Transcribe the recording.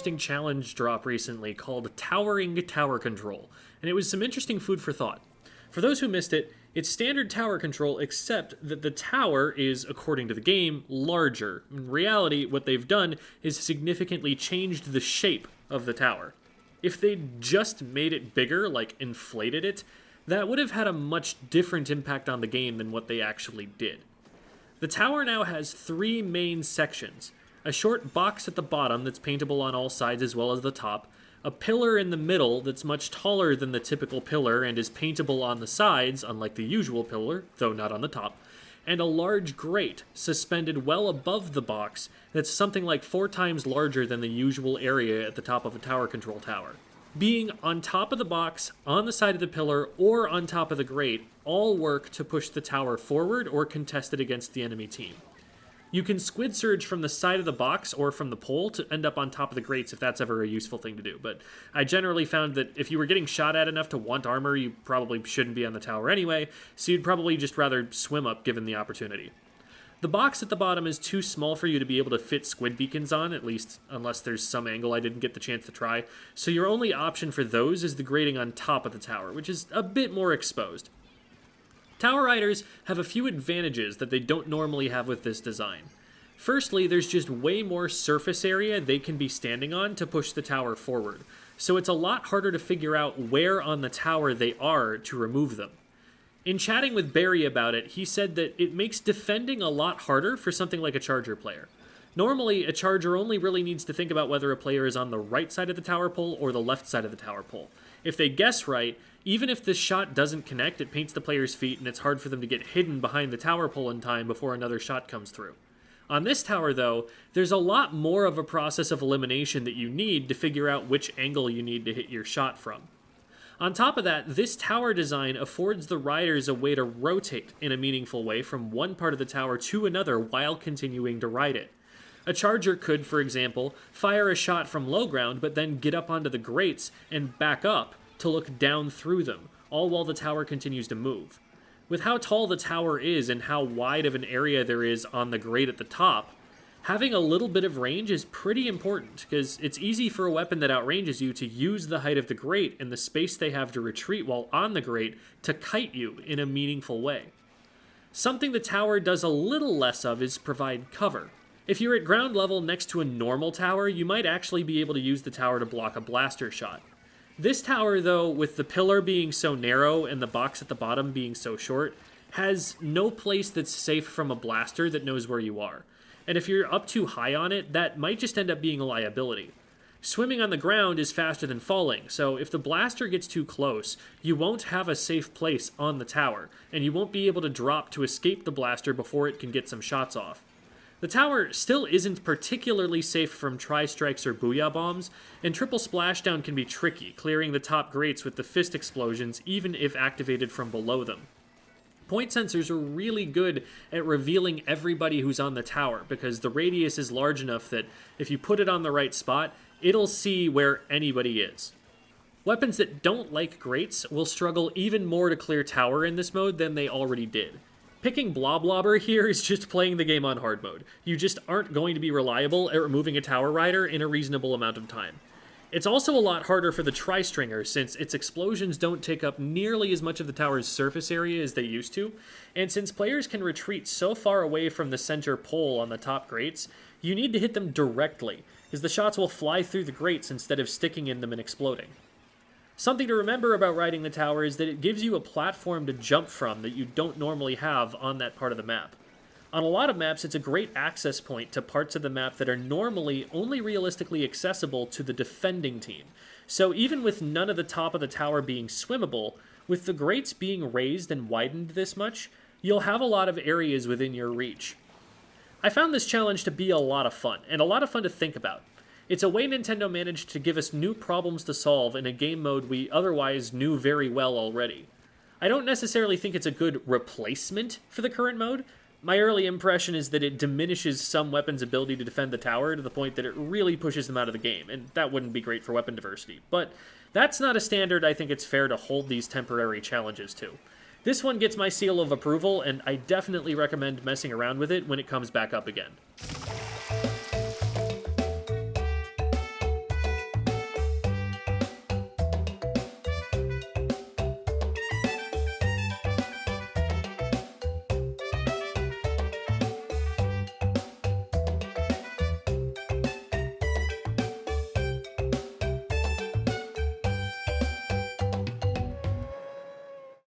interesting challenge drop recently called Towering Tower Control, and it was some interesting food for thought. For those who missed it, it's standard tower control except that the tower is, according to the game, larger. In reality, what they've done is significantly changed the shape of the tower. If they'd just made it bigger, like inflated it, that would have had a much different impact on the game than what they actually did. The tower now has 3 main sections: a short box at the bottom that's paintable on all sides as well as the top, a pillar in the middle that's much taller than the typical pillar and is paintable on the sides, unlike the usual pillar, though not on the top, and a large grate suspended well above the box that's something like 4 times larger than the usual area at the top of a tower control tower. Being on top of the box, on the side of the pillar, or on top of the grate all work to push the tower forward or contest it against the enemy team. You can squid surge from the side of the box or from the pole to end up on top of the grates if that's ever a useful thing to do, but I generally found that if you were getting shot at enough to want armor, you probably shouldn't be on the tower anyway, so you'd probably just rather swim up given the opportunity. The box at the bottom is too small for you to be able to fit squid beacons on, at least unless there's some angle I didn't get the chance to try, so your only option for those is the grating on top of the tower, which is a bit more exposed. Tower riders have a few advantages that they don't normally have with this design. Firstly, there's just way more surface area they can be standing on to push the tower forward, so it's a lot harder to figure out where on the tower they are to remove them. In chatting with Barry about it, he said that it makes defending a lot harder for something like a Charger player. Normally, a Charger only really needs to think about whether a player is on the right side of the tower pole or the left side of the tower pole. If they guess right, even if the shot doesn't connect, it paints the player's feet and it's hard for them to get hidden behind the tower pole in time before another shot comes through. On this tower, though, there's a lot more of a process of elimination that you need to figure out which angle you need to hit your shot from. On top of that, this tower design affords the riders a way to rotate in a meaningful way from one part of the tower to another while continuing to ride it. A Charger could, for example, fire a shot from low ground but then get up onto the grates and back up to look down through them, all while the tower continues to move. With how tall the tower is and how wide of an area there is on the grate at the top, having a little bit of range is pretty important, because it's easy for a weapon that outranges you to use the height of the grate and the space they have to retreat while on the grate to kite you in a meaningful way. Something the tower does a little less of is provide cover. If you're at ground level next to a normal tower, you might actually be able to use the tower to block a blaster shot. This tower, though, with the pillar being so narrow and the box at the bottom being so short, has no place that's safe from a blaster that knows where you are. And if you're up too high on it, that might just end up being a liability. Swimming on the ground is faster than falling, so if the blaster gets too close, you won't have a safe place on the tower, and you won't be able to drop to escape the blaster before it can get some shots off. The tower still isn't particularly safe from tri-strikes or booyah bombs, and triple splashdown can be tricky, clearing the top grates with the fist explosions even if activated from below them. Point sensors are really good at revealing everybody who's on the tower, because the radius is large enough that if you put it on the right spot, it'll see where anybody is. Weapons that don't like grates will struggle even more to clear tower in this mode than they already did. Picking Bloblobber here is just playing the game on hard mode. You just aren't going to be reliable at removing a tower rider in a reasonable amount of time. It's also a lot harder for the Tri-Stringer, since its explosions don't take up nearly as much of the tower's surface area as they used to, and since players can retreat so far away from the center pole on the top grates, you need to hit them directly, as the shots will fly through the grates instead of sticking in them and exploding. Something to remember about riding the tower is that it gives you a platform to jump from that you don't normally have on that part of the map. On a lot of maps, it's a great access point to parts of the map that are normally only realistically accessible to the defending team. So even with none of the top of the tower being swimmable, with the grates being raised and widened this much, you'll have a lot of areas within your reach. I found this challenge to be a lot of fun, and a lot of fun to think about. It's a way Nintendo managed to give us new problems to solve in a game mode we otherwise knew very well already. I don't necessarily think it's a good replacement for the current mode. My early impression is that it diminishes some weapons' ability to defend the tower to the point that it really pushes them out of the game, and that wouldn't be great for weapon diversity. But that's not a standard I think it's fair to hold these temporary challenges to. This one gets my seal of approval, and I definitely recommend messing around with it when it comes back up again.